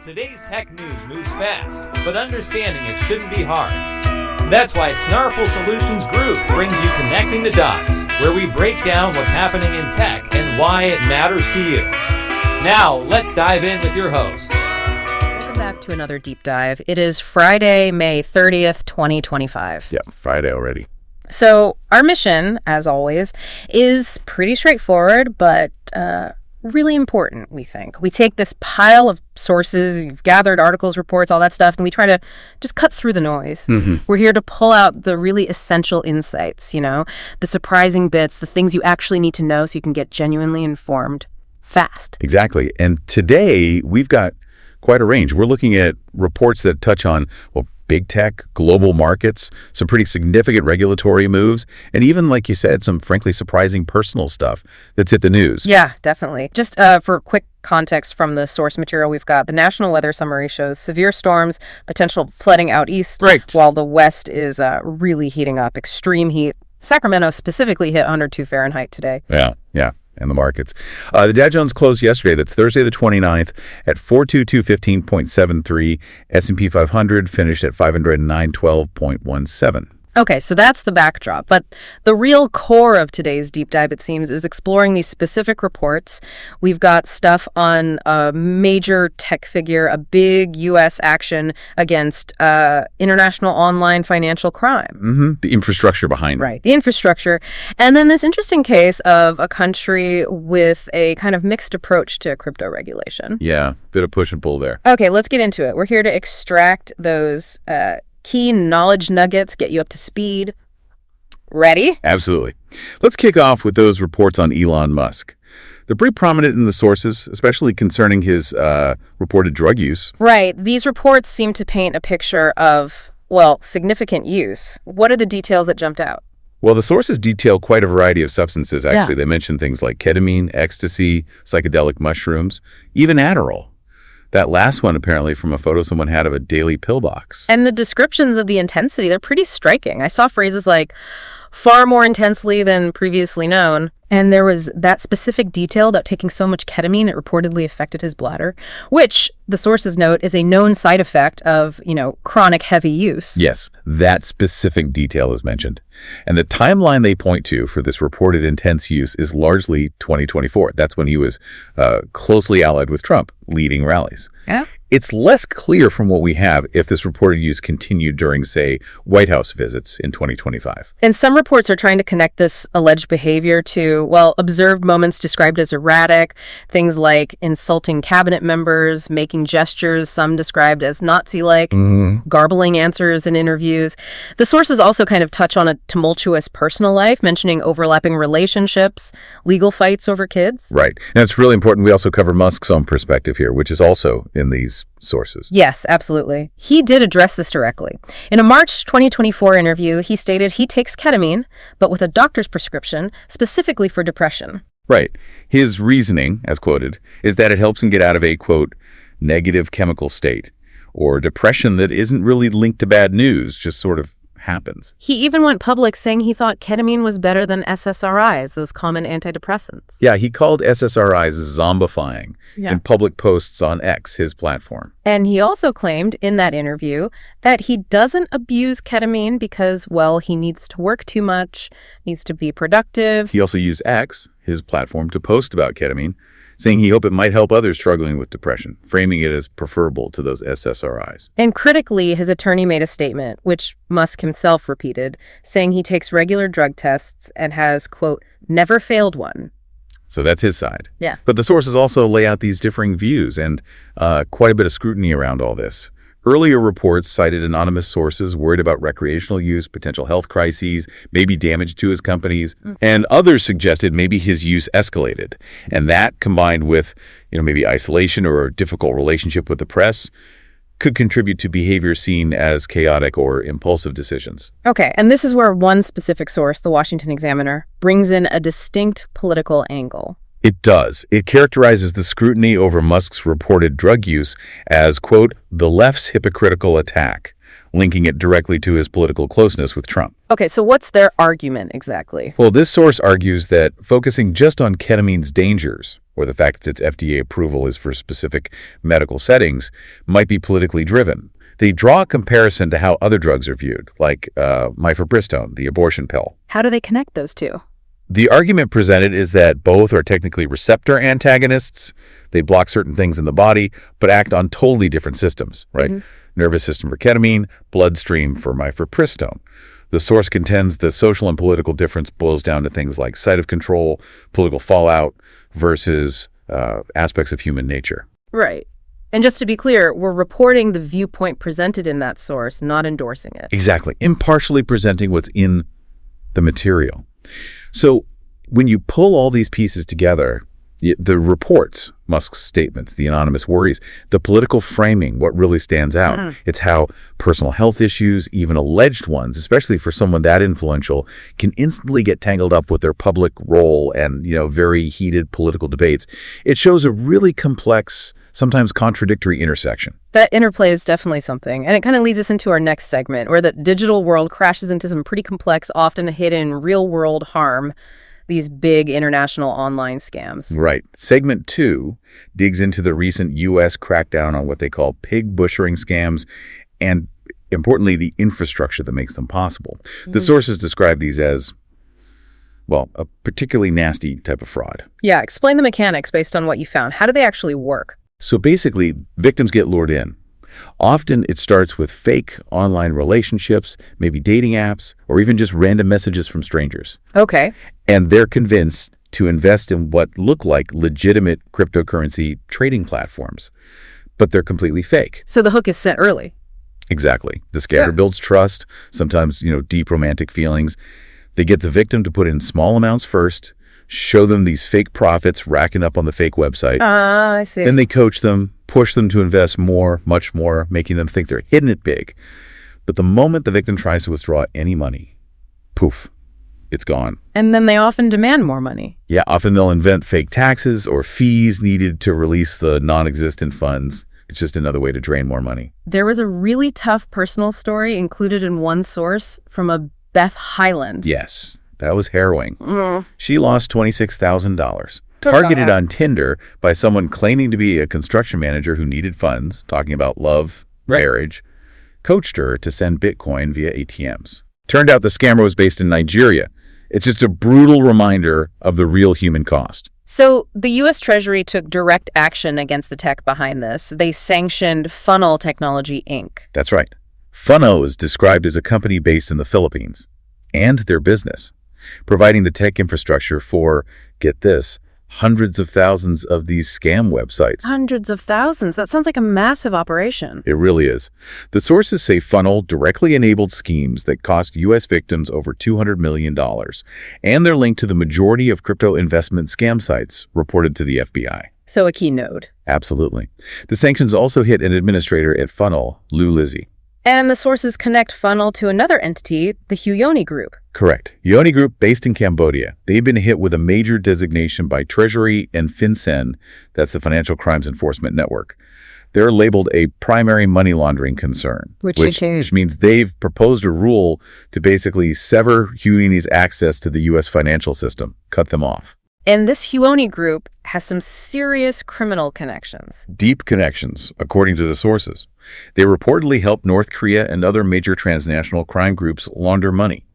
Today's tech news moves fast, but understanding it shouldn't be hard. That's why Snarful Solutions Group brings you Connecting the Dots, where we break down what's happening in tech and why it matters to you. Now, let's dive in with your hosts. Welcome back to another deep dive. It is Friday, May 30th, 2025. Yeah, Friday already. So our mission, as always, is pretty straightforward, but really important, we think. We take this pile of sources, you've gathered articles, reports, all that stuff, and we try to just cut through the noise. We're here to pull out the really essential insights, the surprising bits, the things you actually need to know so you can get genuinely informed fast. Exactly. And today we've got quite a range. We're looking at reports that touch on, big tech, global markets, some pretty significant regulatory moves, and even, like you said, some frankly surprising personal stuff that's hit the news. Yeah, definitely. Just for quick context from the source material we've got, the National Weather Summary shows severe storms, potential flooding out east, right, while the west is really heating up, extreme heat. Sacramento specifically hit 102 Fahrenheit today. Yeah. And the markets. The Dow Jones closed yesterday, that's Thursday the 29th, at 42215.73. S&P 500 finished at 50912.17. Okay, so that's the backdrop. But the real core of today's deep dive, it seems, is exploring these specific reports. We've got stuff on a major tech figure, a big U.S. action against international online financial crime. The infrastructure behind it. Right, the infrastructure. And then this interesting case of a country with a kind of mixed approach to crypto regulation. Yeah, bit of push and pull there. Okay, let's get into it. We're here to extract those key knowledge nuggets, get you up to speed. Ready? Absolutely. Let's kick off with those reports on Elon Musk. They're pretty prominent in the sources, especially concerning his reported drug use. Right. These reports seem to paint a picture of, significant use. What are the details that jumped out? Well, the sources detail quite a variety of substances, actually. Yeah. They mention things like ketamine, ecstasy, psychedelic mushrooms, even Adderall. That last one, apparently, from a photo someone had of a daily pill box. And the descriptions of the intensity, they're pretty striking. I saw phrases like, far more intensely than previously known. And there was that specific detail about taking so much ketamine, it reportedly affected his bladder, which, the sources note, is a known side effect of, chronic heavy use. Yes, that specific detail is mentioned. And the timeline they point to for this reported intense use is largely 2024. That's when he was closely allied with Trump, leading rallies. Yeah. It's less clear from what we have if this reported use continued during, say, White House visits in 2025. And some reports are trying to connect this alleged behavior to, observed moments described as erratic, things like insulting cabinet members, making gestures, some described as Nazi-like, garbling answers in interviews. The sources also kind of touch on a tumultuous personal life, mentioning overlapping relationships, legal fights over kids. Right. And it's really important we also cover Musk's own perspective here, which is also in these sources. Yes, absolutely. He did address this directly. In a March 2024 interview, he stated he takes ketamine, but with a doctor's prescription, specifically for depression. Right. His reasoning, as quoted, is that it helps him get out of a, quote, negative chemical state, or depression that isn't really linked to bad news, just sort of happens. He even went public saying he thought ketamine was better than SSRIs, those common antidepressants. Yeah, he called SSRIs zombifying in public posts on X, his platform. And he also claimed in that interview that he doesn't abuse ketamine because, he needs to work too much, needs to be productive. He also used X, his platform, to post about ketamine, saying he hoped it might help others struggling with depression, framing it as preferable to those SSRIs. And critically, his attorney made a statement, which Musk himself repeated, saying he takes regular drug tests and has, quote, never failed one. So that's his side. Yeah. But the sources also lay out these differing views and quite a bit of scrutiny around all this. Earlier reports cited anonymous sources worried about recreational use, potential health crises, maybe damage to his companies, and others suggested maybe his use escalated. And that, combined with, maybe isolation or a difficult relationship with the press, could contribute to behavior seen as chaotic or impulsive decisions. Okay, and this is where one specific source, the Washington Examiner, brings in a distinct political angle. It does. It characterizes the scrutiny over Musk's reported drug use as, quote, the left's hypocritical attack, linking it directly to his political closeness with Trump. Okay, so what's their argument exactly? Well, this source argues that focusing just on ketamine's dangers, or the fact that its FDA approval is for specific medical settings, might be politically driven. They draw a comparison to how other drugs are viewed, like mifepristone, the abortion pill. How do they connect those two? The argument presented is that both are technically receptor antagonists. They block certain things in the body, but act on totally different systems, right? Nervous system for ketamine, bloodstream for mifepristone. The source contends the social and political difference boils down to things like site of control, political fallout, versus aspects of human nature. Right. And just to be clear, we're reporting the viewpoint presented in that source, not endorsing it. Exactly. Impartially presenting what's in the material. So when you pull all these pieces together, the reports, Musk's statements, the anonymous worries, the political framing, what really stands out, it's how personal health issues, even alleged ones, especially for someone that influential, can instantly get tangled up with their public role and, very heated political debates. It shows a really complex, sometimes contradictory intersection. That interplay is definitely something. And it kind of leads us into our next segment, where the digital world crashes into some pretty complex, often hidden real-world harm, these big international online scams. Right. Segment 2 digs into the recent U.S. crackdown on what they call pig butchering scams and, importantly, the infrastructure that makes them possible. The sources describe these as, well, a particularly nasty type of fraud. Yeah, explain the mechanics based on what you found. How do they actually work? So basically, victims get lured in. Often it starts with fake online relationships, maybe dating apps, or even just random messages from strangers. Okay. And they're convinced to invest in what look like legitimate cryptocurrency trading platforms, but they're completely fake. So the hook is set early. Exactly. The scammer builds trust, sometimes, deep romantic feelings. They get the victim to put in small amounts first, show them these fake profits racking up on the fake website. I see. Then they coach them, push them to invest more, much more, making them think they're hitting it big. But the moment the victim tries to withdraw any money, poof, it's gone. And then they often demand more money. Yeah, often they'll invent fake taxes or fees needed to release the non-existent funds. It's just another way to drain more money. There was a really tough personal story included in one source from a Beth Highland. Yes, that was harrowing. She lost $26,000. Targeted on Tinder by someone claiming to be a construction manager who needed funds, talking about love, marriage, coached her to send Bitcoin via ATMs. Turned out the scammer was based in Nigeria. It's just a brutal reminder of the real human cost. So the U.S. Treasury took direct action against the tech behind this. They sanctioned Funnel Technology, Inc. That's right. Funnel is described as a company based in the Philippines, and their business, providing the tech infrastructure for, get this, hundreds of thousands of these scam websites. Hundreds of thousands? That sounds like a massive operation. It really is. The sources say Funnel directly enabled schemes that cost U.S. victims over $200 million, and they're linked to the majority of crypto investment scam sites reported to the FBI. So a key node. Absolutely. The sanctions also hit an administrator at Funnel, Lou Lizzie. And the sources connect Funnel to another entity, the Huyoni Group. Correct. Huyoni Group, based in Cambodia. They've been hit with a major designation by Treasury and FinCEN, that's the Financial Crimes Enforcement Network. They're labeled a primary money laundering concern, which means they've proposed a rule to basically sever Huyoni's access to the U.S. financial system, cut them off. And this Huyoni Group has some serious criminal connections. Deep connections, according to the sources. They reportedly helped North Korea and other major transnational crime groups launder money.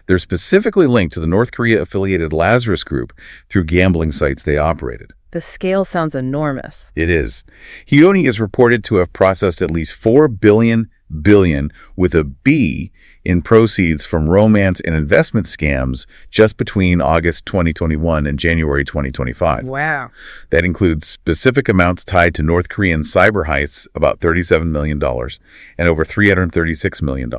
They're specifically linked to the North Korea-affiliated Lazarus Group through gambling sites they operated. The scale sounds enormous. It is. Huyoni is reported to have processed at least $4 billion with a B in proceeds from romance and investment scams just between August 2021 and January 2025. Wow. That includes specific amounts tied to North Korean cyber heists, about $37 million, and over $336 million,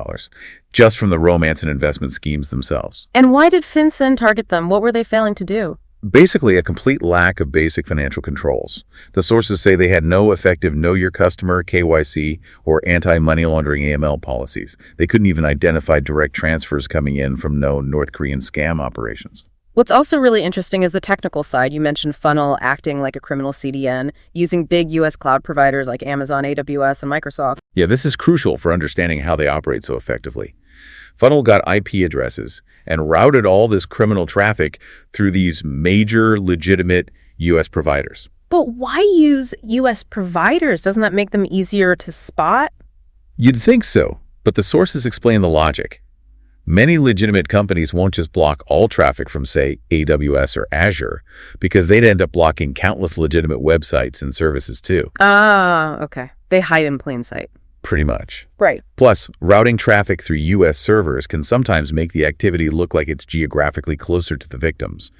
just from the romance and investment schemes themselves. And why did FinCEN target them? What were they failing to do? Basically, a complete lack of basic financial controls. The sources say they had no effective Know Your Customer, KYC, or anti-money laundering AML policies. They couldn't even identify direct transfers coming in from known North Korean scam operations. What's also really interesting is the technical side. You mentioned Funnel acting like a criminal CDN, using big U.S. cloud providers like Amazon, AWS, and Microsoft. Yeah, this is crucial for understanding how they operate so effectively. Funnel got IP addresses and routed all this criminal traffic through these major legitimate U.S. providers. But why use U.S. providers? Doesn't that make them easier to spot? You'd think so, but the sources explain the logic. Many legitimate companies won't just block all traffic from, say, AWS or Azure, because they'd end up blocking countless legitimate websites and services too. Ah, okay. They hide in plain sight. Pretty much. Right. Plus, routing traffic through U.S. servers can sometimes make the activity look like it's geographically closer to the victims,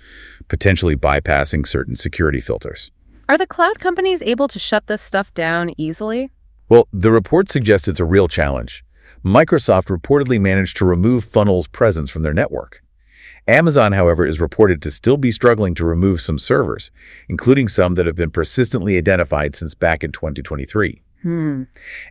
potentially bypassing certain security filters. Are the cloud companies able to shut this stuff down easily? Well, the report suggests it's a real challenge. Microsoft reportedly managed to remove Funnel's presence from their network. Amazon, however, is reported to still be struggling to remove some servers, including some that have been persistently identified since back in 2023.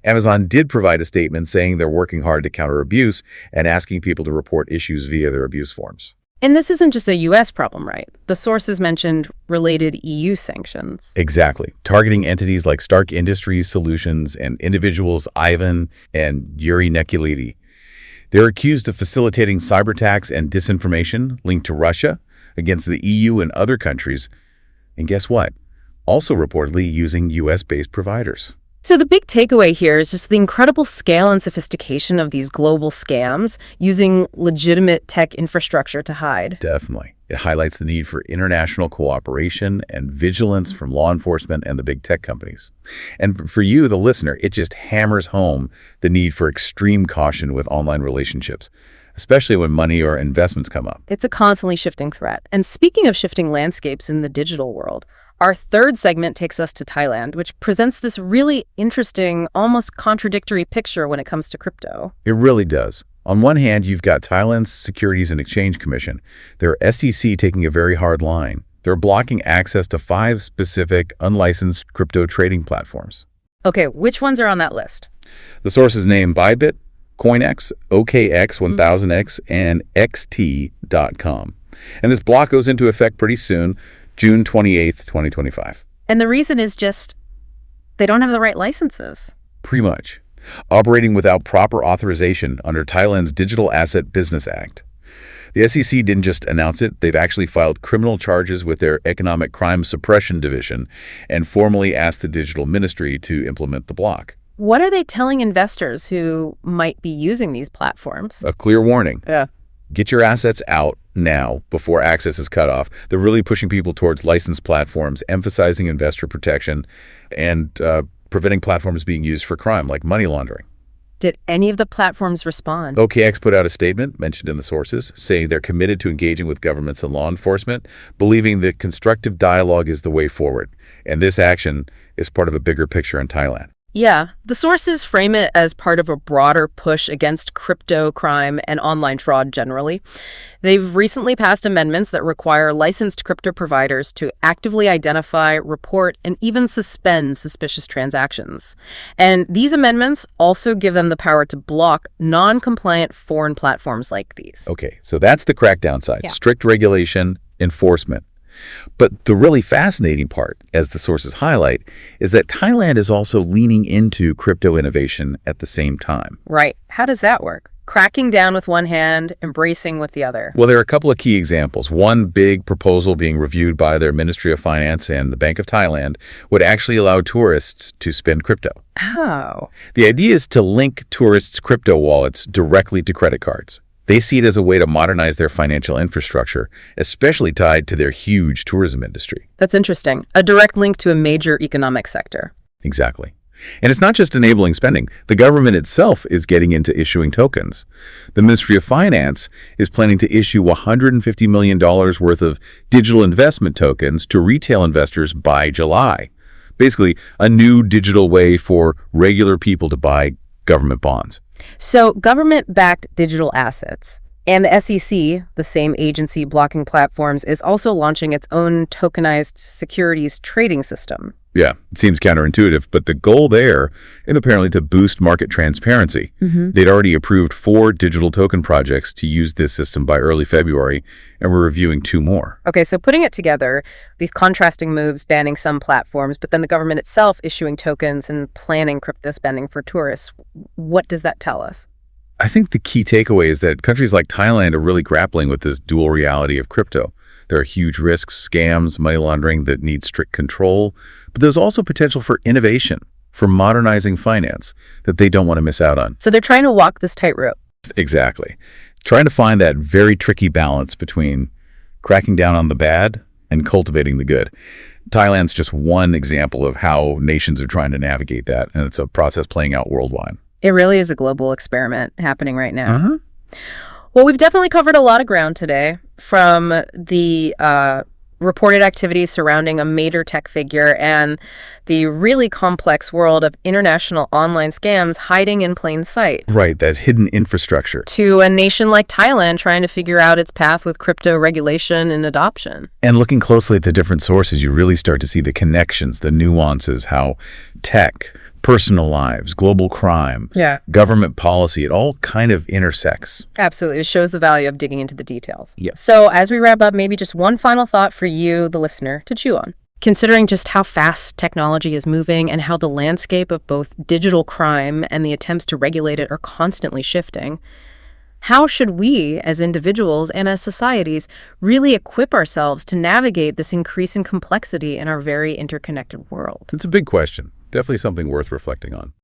Amazon did provide a statement saying they're working hard to counter abuse and asking people to report issues via their abuse forms. And this isn't just a U.S. problem, right? The sources mentioned related EU sanctions. Exactly. Targeting entities like Stark Industries Solutions and individuals Ivan and Yuri Nekulidi. They're accused of facilitating cyber attacks and disinformation linked to Russia against the EU and other countries. And guess what? Also reportedly using U.S.-based providers. So the big takeaway here is just the incredible scale and sophistication of these global scams using legitimate tech infrastructure to hide. Definitely. It highlights the need for international cooperation and vigilance from law enforcement and the big tech companies. And for you, the listener, it just hammers home the need for extreme caution with online relationships, especially when money or investments come up. It's a constantly shifting threat. And speaking of shifting landscapes in the digital world, our third segment takes us to Thailand, which presents this really interesting, almost contradictory picture when it comes to crypto. It really does. On one hand, you've got Thailand's Securities and Exchange Commission, their SEC taking a very hard line. They're blocking access to 5 specific unlicensed crypto trading platforms. Okay, which ones are on that list? The sources name Bybit, CoinEx, OKX1000X, and XT.com. And this block goes into effect pretty soon, June 28th, 2025. And the reason is just they don't have the right licenses. Pretty much. Operating without proper authorization under Thailand's Digital Asset Business Act. The SEC didn't just announce it, they've actually filed criminal charges with their Economic Crime Suppression Division and formally asked the Digital Ministry to implement the block. What are they telling investors who might be using these platforms? A clear warning. Yeah. Get your assets out now before access is cut off. They're really pushing people towards licensed platforms, emphasizing investor protection, and preventing platforms being used for crime, like money laundering. Did any of the platforms respond? OKX put out a statement, mentioned in the sources, saying they're committed to engaging with governments and law enforcement, believing that constructive dialogue is the way forward. And this action is part of a bigger picture in Thailand. Yeah, the sources frame it as part of a broader push against crypto crime and online fraud generally. They've recently passed amendments that require licensed crypto providers to actively identify, report, and even suspend suspicious transactions. And these amendments also give them the power to block non-compliant foreign platforms like these. Okay, so that's the crackdown side. Yeah. Strict regulation, enforcement. But the really fascinating part, as the sources highlight, is that Thailand is also leaning into crypto innovation at the same time. Right. How does that work? Cracking down with one hand, embracing with the other. Well, there are a couple of key examples. One big proposal being reviewed by their Ministry of Finance and the Bank of Thailand would actually allow tourists to spend crypto. Oh. The idea is to link tourists' crypto wallets directly to credit cards. They see it as a way to modernize their financial infrastructure, especially tied to their huge tourism industry. That's interesting. A direct link to a major economic sector. Exactly. And it's not just enabling spending. The government itself is getting into issuing tokens. The Ministry of Finance is planning to issue $150 million worth of digital investment tokens to retail investors by July. Basically, a new digital way for regular people to buy government bonds. So government-backed digital assets. And the SEC, the same agency blocking platforms, is also launching its own tokenized securities trading system. Yeah, it seems counterintuitive, but the goal there is apparently to boost market transparency. They'd already approved 4 digital token projects to use this system by early February, and we're reviewing 2 more. Okay, so putting it together, these contrasting moves banning some platforms, but then the government itself issuing tokens and planning crypto spending for tourists. What does that tell us? I think the key takeaway is that countries like Thailand are really grappling with this dual reality of crypto. There are huge risks, scams, money laundering that need strict control, but there's also potential for innovation, for modernizing finance that they don't want to miss out on. So they're trying to walk this tightrope. Exactly. Trying to find that very tricky balance between cracking down on the bad and cultivating the good. Thailand's just one example of how nations are trying to navigate that, and it's a process playing out worldwide. It really is a global experiment happening right now. Well, we've definitely covered a lot of ground today, from the reported activities surrounding a major tech figure and the really complex world of international online scams hiding in plain sight. Right, that hidden infrastructure. To a nation like Thailand trying to figure out its path with crypto regulation and adoption. And looking closely at the different sources, you really start to see the connections, the nuances, how tech, personal lives, global crime, government policy, it all kind of intersects. Absolutely. It shows the value of digging into the details. Yep. So as we wrap up, maybe just one final thought for you, the listener, to chew on. Considering just how fast technology is moving and how the landscape of both digital crime and the attempts to regulate it are constantly shifting, how should we, as individuals and as societies, really equip ourselves to navigate this increasing complexity in our very interconnected world? It's a big question. Definitely something worth reflecting on.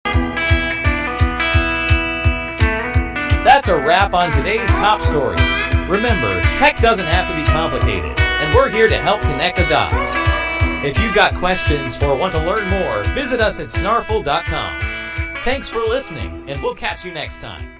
That's a wrap on today's top stories. Remember, tech doesn't have to be complicated, and we're here to help connect the dots. If you've got questions or want to learn more, visit us at snarful.com. Thanks for listening, and we'll catch you next time.